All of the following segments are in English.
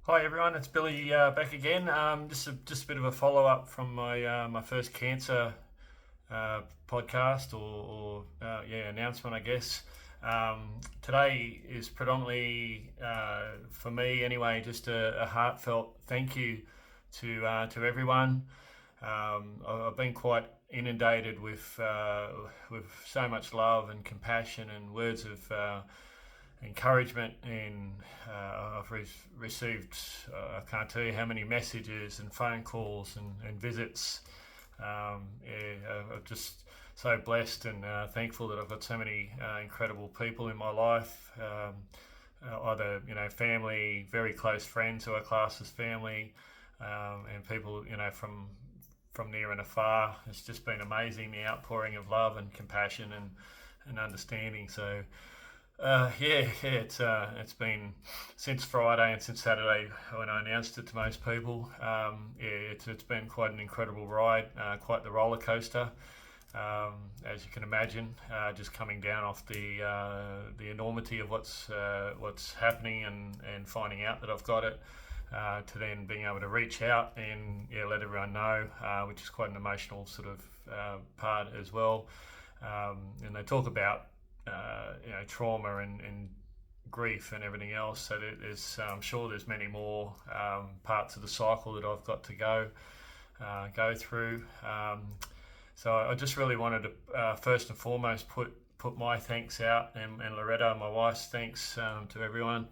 Hi everyone, it's Billy back again. Just a bit of a follow up from my first cancer podcast or announcement, I guess. Today is predominantly for me anyway, just a heartfelt thank you to everyone. I've been quite inundated with so much love and compassion and words of encouragement, and received, I can't tell you how many messages and phone calls and visits. I'm just so blessed and thankful that I've got so many incredible people in my life. Either family, very close friends who I class as family, and people from near and afar. It's just been amazing, the outpouring of love and compassion and understanding. So it's been since Friday and since Saturday when I announced it to most people. It's been quite an incredible ride, quite the roller coaster, as you can imagine. Just coming down off the enormity of what's happening and finding out that I've got it. To then being able to reach out and let everyone know, which is quite an emotional sort of part as well. And they talk about trauma and grief and everything else. So I'm sure there's many more parts of the cycle that I've got to go through. So I just really wanted to first and foremost put my thanks out, and Loretta, my wife's thanks, to everyone.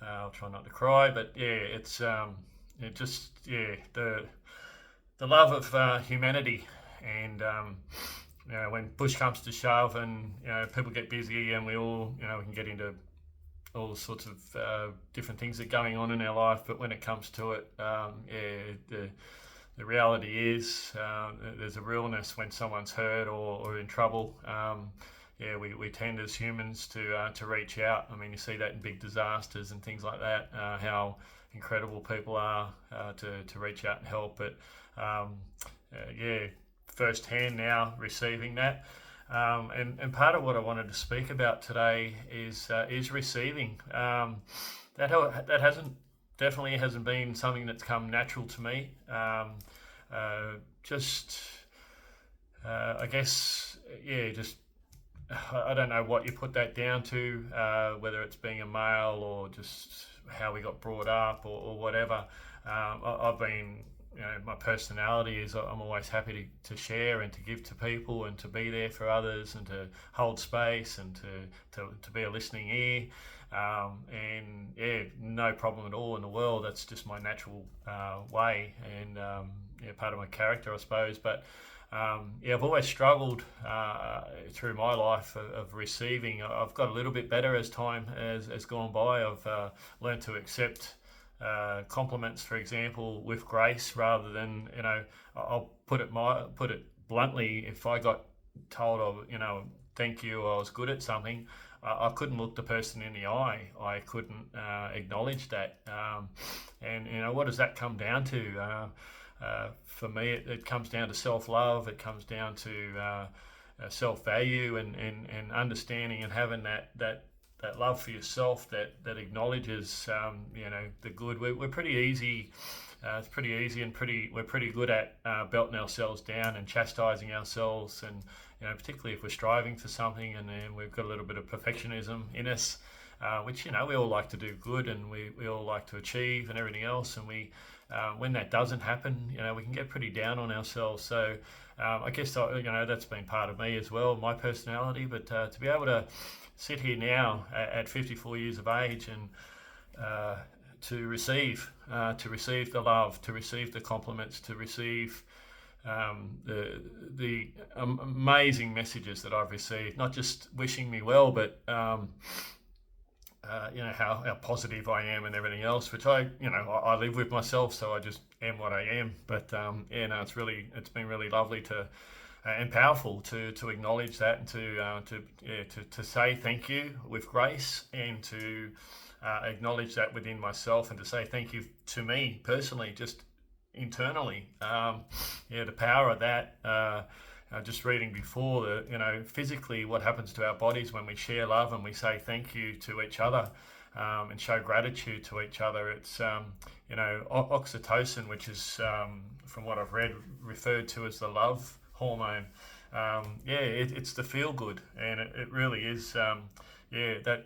I'll try not to cry, but the love of humanity, and when push comes to shove, and people get busy, and we can get into all sorts of different things that are going on in our life. But when it comes to it, the reality is there's a realness when someone's hurt or in trouble. We tend as humans to reach out. I mean, you see that in big disasters and things like that, how incredible people are to reach out and help. But firsthand now receiving that. And part of what I wanted to speak about today is receiving. That definitely hasn't been something that's come natural to me. Just I guess just I don't know what you put that down to, whether it's being a male or just how we got brought up or whatever. I've been, my personality is I'm always happy to share and to give to people and to be there for others and to hold space and to be a listening ear. No problem at all in the world. That's just my natural way, and part of my character, I suppose. But I've always struggled through my life of receiving. I've got a little bit better as time has gone by. I've learned to accept compliments, for example, with grace, rather than I'll put it bluntly. If I got told, thank you, or I was good at something, I couldn't look the person in the eye. I couldn't acknowledge that. And what does that come down to? For me, it comes down to self-love. It comes down to self-value and understanding and having that love for yourself that acknowledges the good. We're pretty easy. It's pretty easy and we're pretty good at belting ourselves down and chastising ourselves, and particularly if we're striving for something, and then we've got a little bit of perfectionism in us, which we all like to do good, and we all like to achieve and everything else, and we when that doesn't happen, we can get pretty down on ourselves. So I guess that's been part of me as well, my personality. But to be able to sit here now at 54 years of age and to receive the love, to receive the compliments, to receive the amazing messages that I've received, not just wishing me well, but how positive I am and everything else, which I live with myself, so I just am what I am. But it's been really lovely to and powerful to acknowledge that, and to say thank you with grace, and to acknowledge that within myself, and to say thank you to me personally, just internally. The power of that. Just reading before, physically what happens to our bodies when we share love and we say thank you to each other. and show gratitude to each other. It's oxytocin, which is from what I've read referred to as the love hormone. It's the feel good, and it really is. That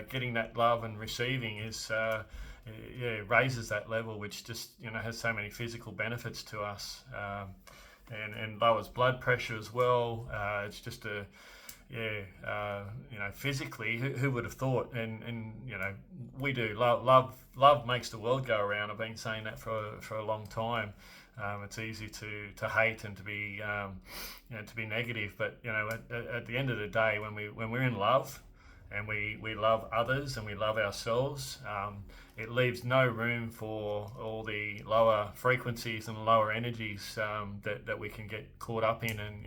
getting that love and receiving is. Raises that level, which just has so many physical benefits to us, and lowers blood pressure as well. It's just physically, who would have thought? And we do. Love makes the world go around. I've been saying that for a long time. It's easy to hate and to be negative, but at the end of the day, when we're in love, and we love others and we love ourselves, it leaves no room for all the lower frequencies and lower energies that we can get caught up in, and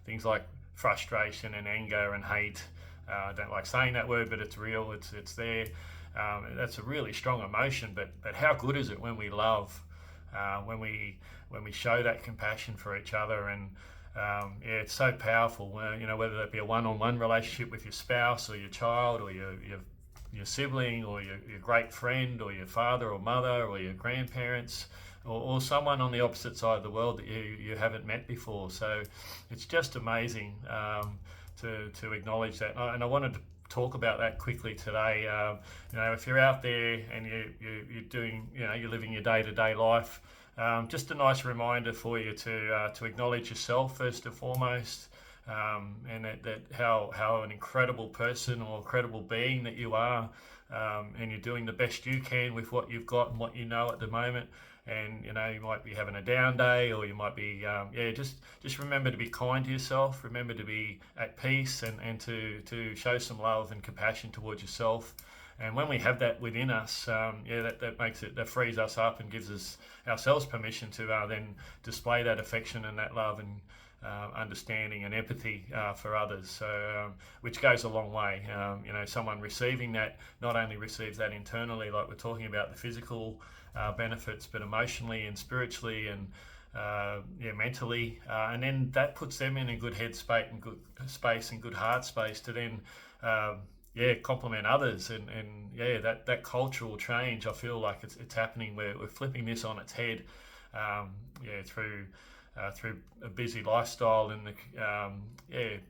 things like frustration and anger and hate. I don't like saying that word, but it's real. It's there. That's a really strong emotion. But how good is it when we love, when we show that compassion for each other? And it's so powerful. Whether that be a one-on-one relationship with your spouse or your child or your sibling or your great friend or your father or mother or your grandparents, or someone on the opposite side of the world that you haven't met before. So it's just amazing to acknowledge that. And I wanted to talk about that quickly today. If you're out there and you're doing, you're living your day-to-day life, just a nice reminder for you to acknowledge yourself first and foremost, and that how an incredible person or incredible being that you are, and you're doing the best you can with what you've got and what you know at the moment. And you might be having a down day, or you might be just remember to be kind to yourself. Remember to be at peace, and to show some love and compassion towards yourself. And when we have that within us, that makes it, that frees us up and gives us ourselves permission to then display that affection and that love and understanding and empathy for others. So, which goes a long way. Someone receiving that not only receives that internally, like we're talking about the physical benefits, but emotionally and spiritually and mentally, and then that puts them in a good headspace and good space and good heart space to then compliment others, and that cultural change. I feel like it's happening. We're flipping this on its head, through a busy lifestyle and a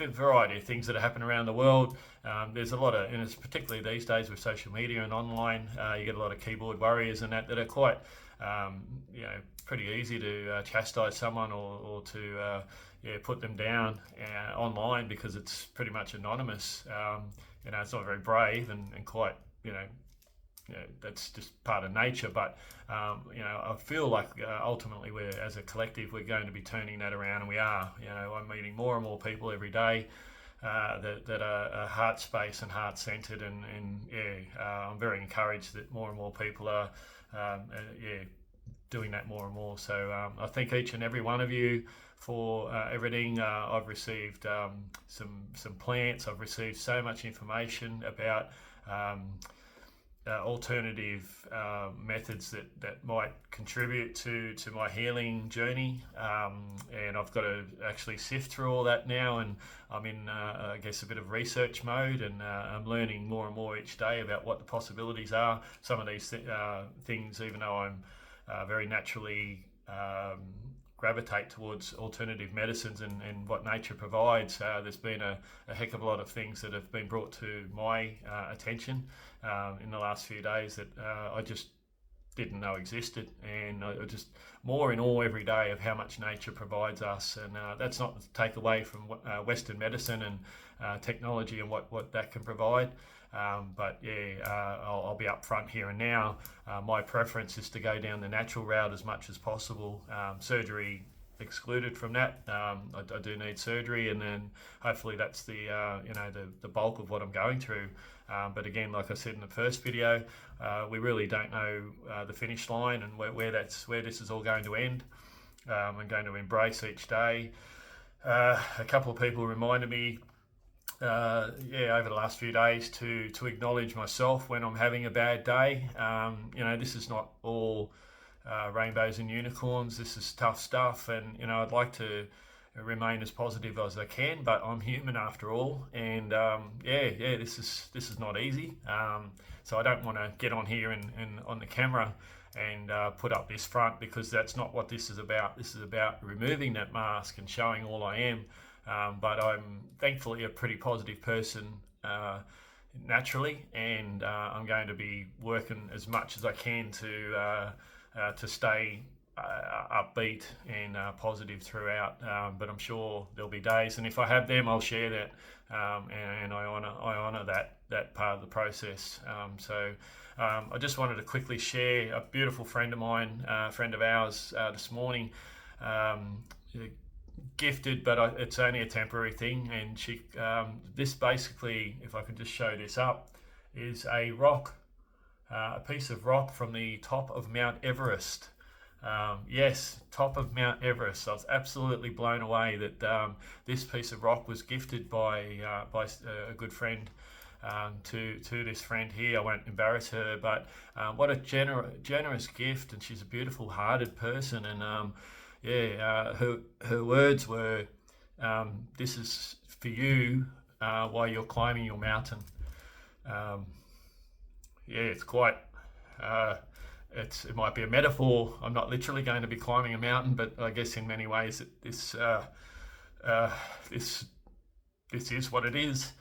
variety of things that are happening around the world. There's a lot of, and it's particularly these days with social media and online, you get a lot of keyboard warriors and that are quite, pretty easy to chastise someone or to put them down online, because it's pretty much anonymous. It's not very brave and quite, that's just part of nature. But I feel like ultimately, as a collective, we're going to be turning that around, and we are. I'm meeting more and more people every day that are heart space and heart centered, and I'm very encouraged that more and more people are doing that more and more. So I thank each and every one of you for everything. I've received some plants. I've received so much information about alternative methods that might contribute to my healing journey, and I've got to actually sift through all that now, and I'm in I guess a bit of research mode, and I'm learning more and more each day about what the possibilities are. Some of these things, even though I'm very naturally gravitate towards alternative medicines and what nature provides, there's been a heck of a lot of things that have been brought to my attention in the last few days that I just didn't know existed, and I just more in awe every day of how much nature provides us. And that's not to take away from Western medicine and technology and what that can provide. But I'll be upfront here and now. My preference is to go down the natural route as much as possible. Surgery excluded from that. I do need surgery, and then hopefully that's the bulk of what I'm going through. But again, like I said in the first video, we really don't know the finish line and where this is all going to end. I'm going to embrace each day. A couple of people reminded me over the last few days to acknowledge myself when I'm having a bad day. This is not all rainbows and unicorns. This is tough stuff, and I'd like to remain as positive as I can, but I'm human after all, and this is not easy. So I don't want to get on here and on the camera and put up this front, because that's not what this is about. This is about removing that mask and showing all I am. But I'm thankfully a pretty positive person naturally, and I'm going to be working as much as I can to stay upbeat and positive throughout. But I'm sure there'll be days, and if I have them, I'll share that, and I honour that part of the process. I just wanted to quickly share a beautiful friend of mine, friend of ours, this morning. Gifted, but it's only a temporary thing, and she this basically, if I could just show this up, is a rock, a piece of rock from the top of Mount Everest. Yes, top of Mount Everest. I was absolutely blown away that this piece of rock was gifted by a good friend to this friend here. I won't embarrass her, but what a generous gift, and she's a beautiful hearted person, and her words were, "This is for you while you're climbing your mountain." It's quite. It might be a metaphor. I'm not literally going to be climbing a mountain, but I guess in many ways this is what it is.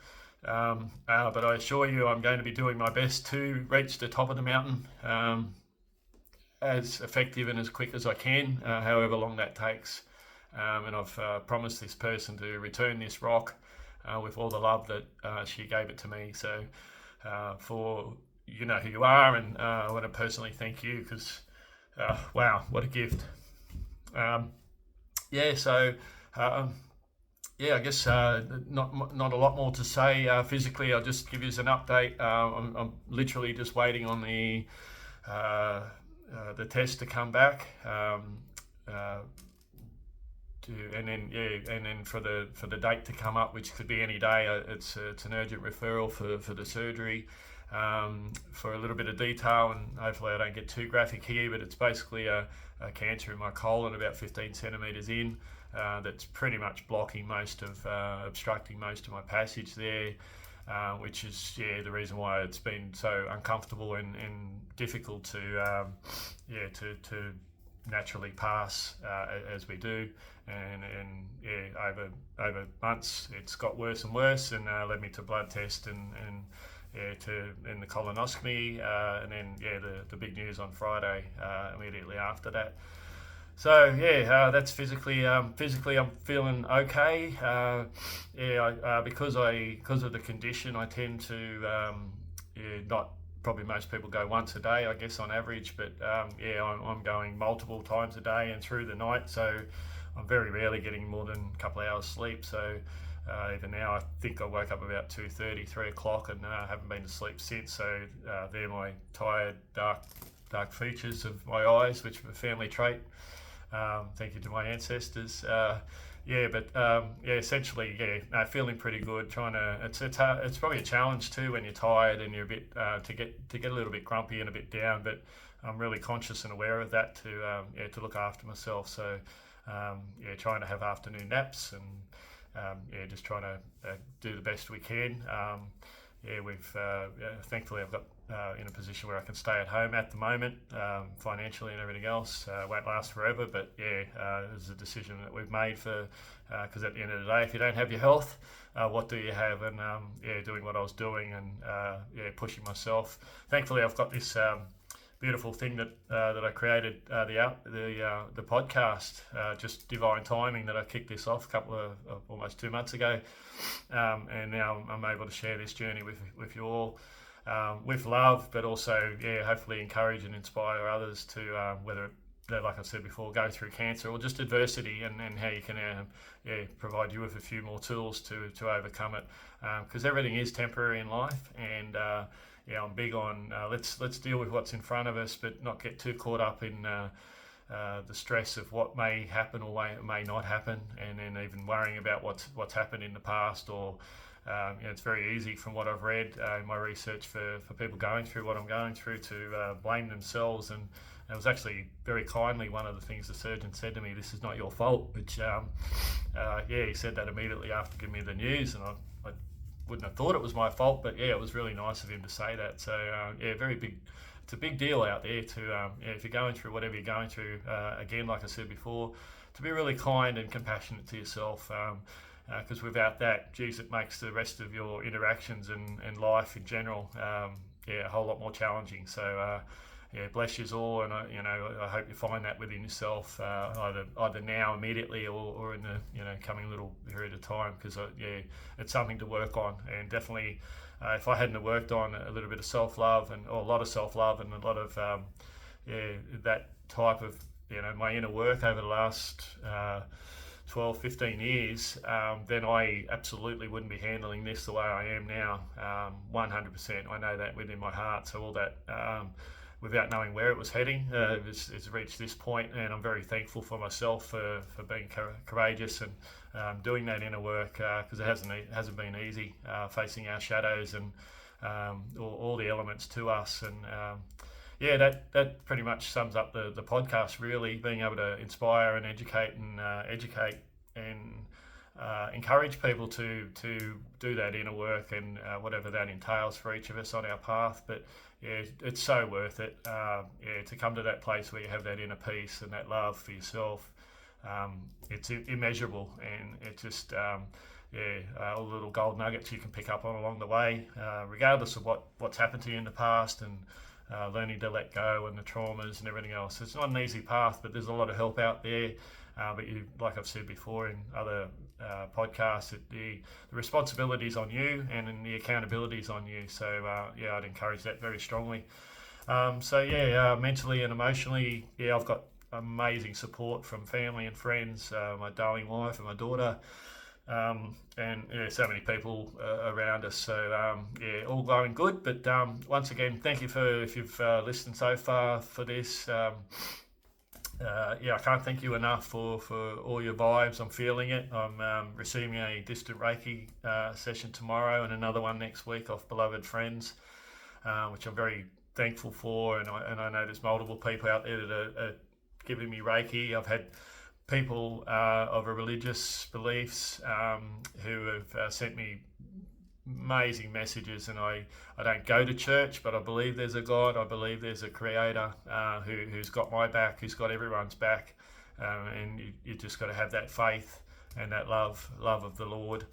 But I assure you, I'm going to be doing my best to reach the top of the mountain as effective and as quick as I can, however long that takes. And I've promised this person to return this rock with all the love that she gave it to me. So for you know who you are, and I want to personally thank you, because wow, what a gift. I guess not a lot more to say. Physically, I'll just give you an update. I'm literally just waiting on the test to come back, and then for the date to come up, which could be any day. It's an urgent referral for the surgery. For a little bit of detail, and hopefully I don't get too graphic here, but it's basically a cancer in my colon about 15 centimetres in, that's pretty much blocking obstructing most of my passage there, which is the reason why it's been so uncomfortable and difficult to naturally pass as we do, and over months it's got worse and worse, and led me to blood test and the colonoscopy, and then the big news on Friday immediately after that. So that's physically I'm feeling okay. Because of the condition, I tend to not, probably most people go once a day, I guess, on average, but I'm going multiple times a day and through the night, so I'm very rarely getting more than a couple of hours sleep. So even now, I think I woke up about 2:30, 3 o'clock, and haven't been to sleep since. So they're my tired, dark features of my eyes, which are a family trait. Thank you to my ancestors. Essentially, feeling pretty good. It's probably a challenge too when you're tired and you're a bit to get a little bit grumpy and a bit down. But I'm really conscious and aware of that to look after myself. So trying to have afternoon naps, and just trying to do the best we can. We've thankfully I've got in a position where I can stay at home at the moment, financially and everything else. Won't last forever, but it's a decision that we've made because at the end of the day, if you don't have your health, what do you have? And doing what I was doing, and pushing myself. Thankfully, I've got this beautiful thing that I created, the podcast, just divine timing, that I kicked this off a couple of almost 2 months ago, and now I'm able to share this journey with you all, with love, but also hopefully encourage and inspire others to whether they, like I said before, go through cancer or just adversity, and how you can provide you with a few more tools to overcome it, because everything is temporary in life, and I'm big on let's deal with what's in front of us, but not get too caught up in the stress of what may happen or may not happen, and then even worrying about what's happened in the past, or it's very easy from what I've read in my research for people going through what I'm going through to blame themselves. And it was actually very kindly one of the things the surgeon said to me, "This is not your fault," which, he said that immediately after giving me the news, and I wouldn't have thought it was my fault, but it was really nice of him to say that. So very big. It's a big deal out there to, if you're going through whatever you're going through, again, like I said before, to be really kind and compassionate to yourself. Because without that, geez, it makes the rest of your interactions and life in general, a whole lot more challenging. So, bless you all, and I hope you find that within yourself, either now, immediately, or in the coming little period of time. Because it's something to work on, and definitely, if I hadn't worked on a little bit of self-love or a lot of self-love and a lot of that type of my inner work over the last 12, 15 years, then I absolutely wouldn't be handling this the way I am now. 100%. I know that within my heart. So all that, without knowing where it was heading, it's reached this point, and I'm very thankful for myself for being courageous and doing that inner work, because it hasn't been easy, facing our shadows and all the elements to us. And that pretty much sums up the podcast, really, being able to inspire and educate and encourage people to do that inner work, and whatever that entails for each of us on our path. But it's so worth it, to come to that place where you have that inner peace and that love for yourself. It's immeasurable, and it's just all the little gold nuggets you can pick up on along the way, regardless of what's happened to you in the past, and learning to let go and the traumas and everything else. It's not an easy path, but there's a lot of help out there. But like I've said before in other podcasts, the responsibility's on you, and the accountability's on you. So I'd encourage that very strongly. Mentally and emotionally, I've got amazing support from family and friends, my darling wife and my daughter. And so many people around us. So all going good. But once again, thank you if you've listened so far for this. I can't thank you enough for all your vibes. I'm feeling it. I'm receiving a distant Reiki session tomorrow, and another one next week off beloved friends, which I'm very thankful for. And I know there's multiple people out there that are giving me Reiki. I've had people of religious beliefs who have sent me amazing messages, and I don't go to church, but I believe there's a God. I believe there's a creator who's got my back, who's got everyone's back, and you just got to have that faith and that love of the Lord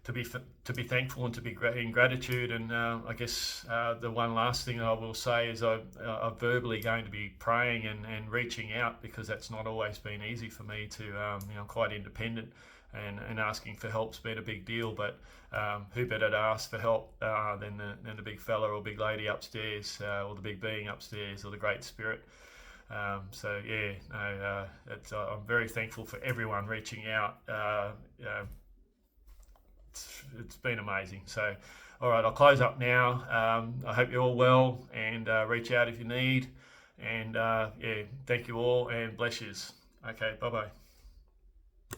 to be thankful and to be in gratitude. And I guess the one last thing I will say is I'm verbally going to be praying and reaching out, because that's not always been easy for me to, I'm quite independent, and asking for help's been a big deal. But who better to ask for help than the big fella or big lady upstairs, or the big being upstairs, or the Great Spirit. I'm very thankful for everyone reaching out. It's been amazing. So, all right, I'll close up now. I hope you're all well, and reach out if you need. And thank you all, and bless yous. Okay, bye-bye.